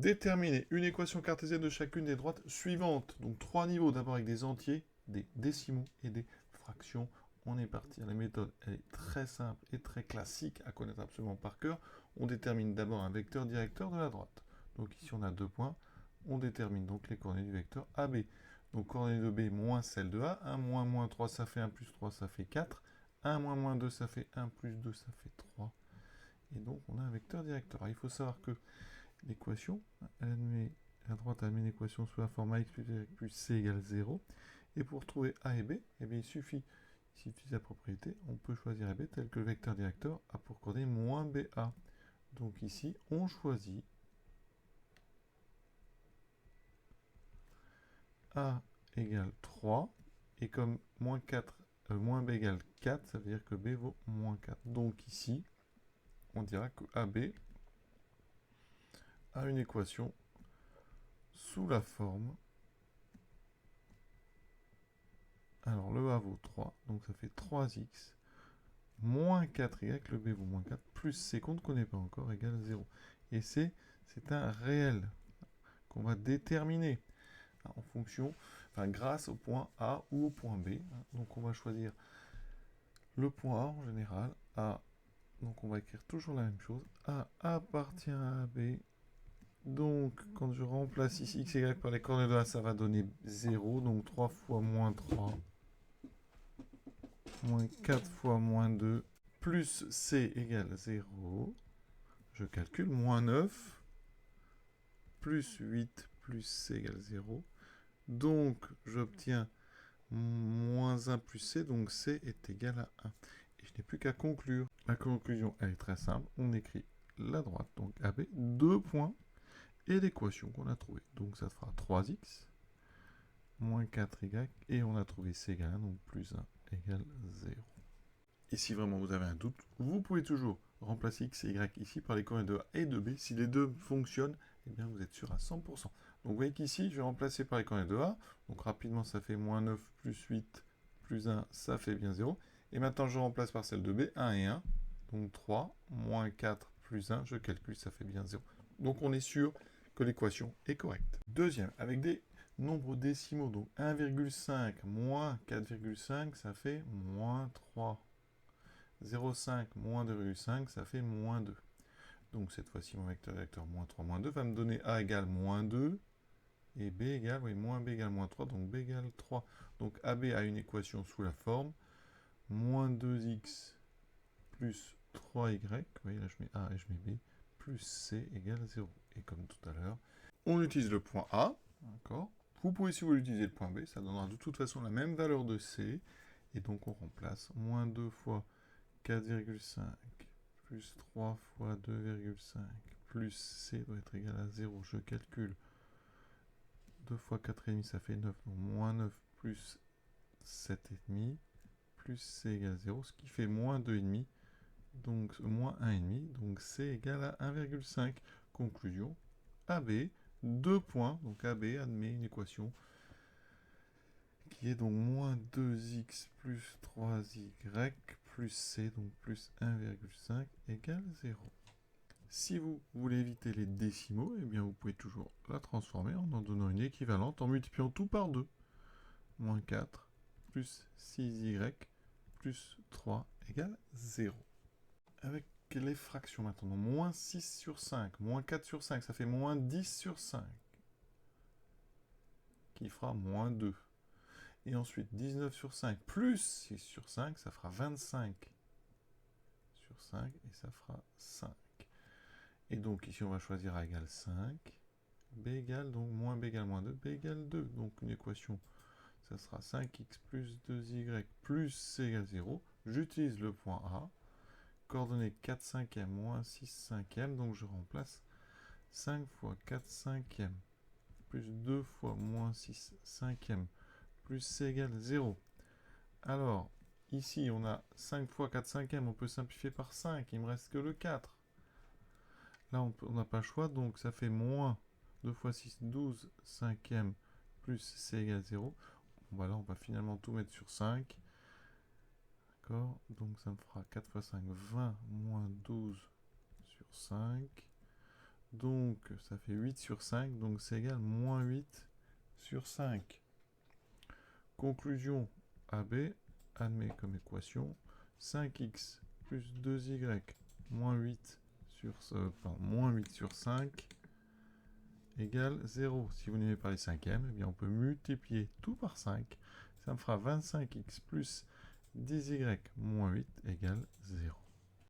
Déterminer une équation cartésienne de chacune des droites suivantes. Donc 3 niveaux, d'abord avec des entiers, des décimaux et des fractions. On est parti. La méthode, elle est très simple et très classique à connaître absolument par cœur. On détermine d'abord un vecteur directeur de la droite. Donc ici, on a 2 points. On détermine donc les coordonnées du vecteur AB. Donc coordonnées de B moins celle de A. 1 moins 3, ça fait 1 plus 3, ça fait 4. 1 moins 2, ça fait 1 plus 2, ça fait 3. Et donc, on a un vecteur directeur. Alors, il faut savoir que l'équation, la droite admet une équation sous la forme ax plus y plus c égale 0. Et pour trouver a et b, eh bien, il suffit de la propriété, on peut choisir a et b tel que le vecteur directeur a pour coordonnée moins ba. Donc ici, on choisit a égale 3, et comme moins b égale 4, ça veut dire que b vaut moins 4. Donc ici, on dira que AB a une équation sous la forme, alors le A vaut 3, donc ça fait 3x moins 4y, le b vaut moins 4, plus c qu'on ne connaît pas encore, égale 0. Et c, c'est un réel qu'on va déterminer en fonction, grâce au point A ou au point B. Donc on va choisir le point A en général, A. Donc on va écrire toujours la même chose. A appartient à B. Donc quand je remplace ici x et y par les coordonnées de A, ça va donner 0. Donc 3 fois moins 3. Moins 4 fois moins 2. Plus c égale 0. Je calcule. Moins 9. Plus 8 plus c égale 0. Donc j'obtiens moins 1 plus c, donc c est égal à 1. Et je n'ai plus qu'à conclure. La conclusion, elle est très simple. On écrit la droite, donc AB, 2 points, et l'équation qu'on a trouvée. Donc ça fera 3x, moins 4y, et on a trouvé c égale 1, donc plus 1 égale 0. Et si vraiment vous avez un doute, vous pouvez toujours remplacer x et y ici par les coordonnées de A et de B. Si les deux fonctionnent, eh bien vous êtes sûr à 100%. Donc vous voyez qu'ici, je vais remplacer par les coordonnées de A. Donc rapidement, ça fait moins 9 plus 8 plus 1, ça fait bien 0. Et maintenant, je remplace par celle de B, 1 et 1. Donc 3, moins 4 plus 1, je calcule, ça fait bien 0. Donc on est sûr que l'équation est correcte. Deuxième, avec des nombres décimaux, donc 1,5 moins 4,5, ça fait moins 3. 0,5 moins 2,5, ça fait moins 2. Donc cette fois-ci, mon vecteur directeur moins 3, moins 2 va me donner A égale moins 2, et B égale, oui, moins B égale moins 3, donc B égale 3. Donc AB a une équation sous la forme moins 2x plus 3y, vous voyez là je mets A et je mets B, plus C égale 0. Et comme tout à l'heure, on utilise le point A, d'accord. Vous pouvez, si vous voulez, utiliser le point B, ça donnera de toute façon la même valeur de C, et donc on remplace moins 2 fois 4,5 plus 3 fois 2,5 plus c doit être égal à 0. Je calcule. 2 fois 4,5 ça fait 9. Donc moins 9 plus 7,5 plus c égale 0. Ce qui fait moins 2,5. Donc moins 1,5. Donc c égale à 1,5. Conclusion. AB, 2 points. Donc AB admet une équation qui est donc moins 2x plus 3y plus c, donc plus 1,5 égale 0. Si vous voulez éviter les décimaux, eh bien vous pouvez toujours la transformer en donnant une équivalente en multipliant tout par 2. Moins 4 plus 6y plus 3 égale 0. Avec les fractions maintenant, moins 6 sur 5, moins 4 sur 5, ça fait moins 10 sur 5, qui fera moins 2. Et ensuite, 19 sur 5 plus 6 sur 5, ça fera 25 sur 5, et ça fera 5. Et donc ici, on va choisir A égale 5. B égale, donc moins B égale moins 2, B égale 2. Donc une équation, ça sera 5x plus 2y plus c égale 0. J'utilise le point A. Coordonnées 4 cinquièmes moins 6 cinquièmes. Donc je remplace 5 fois 4 cinquièmes plus 2 fois moins 6 cinquièmes plus c égale 0. Alors, ici, on a 5 fois 4 cinquièmes. On peut simplifier par 5. Il ne me reste que le 4. Là, on n'a pas le choix. Donc ça fait moins 2 fois 6, 12 cinquièmes plus c égale 0. Bon, là, on va finalement tout mettre sur 5. D'accord. Donc, ça me fera 4 fois 5, 20 moins 12 sur 5. Donc, ça fait 8 sur 5, donc c'est égal à moins 8 sur 5. Conclusion, AB admet comme équation 5x plus 2y moins 8 sur 5 égale 0. Si vous n'aimez pas les cinquièmes, eh bien on peut multiplier tout par 5. Ça me fera 25x plus 10y moins 8 égale 0.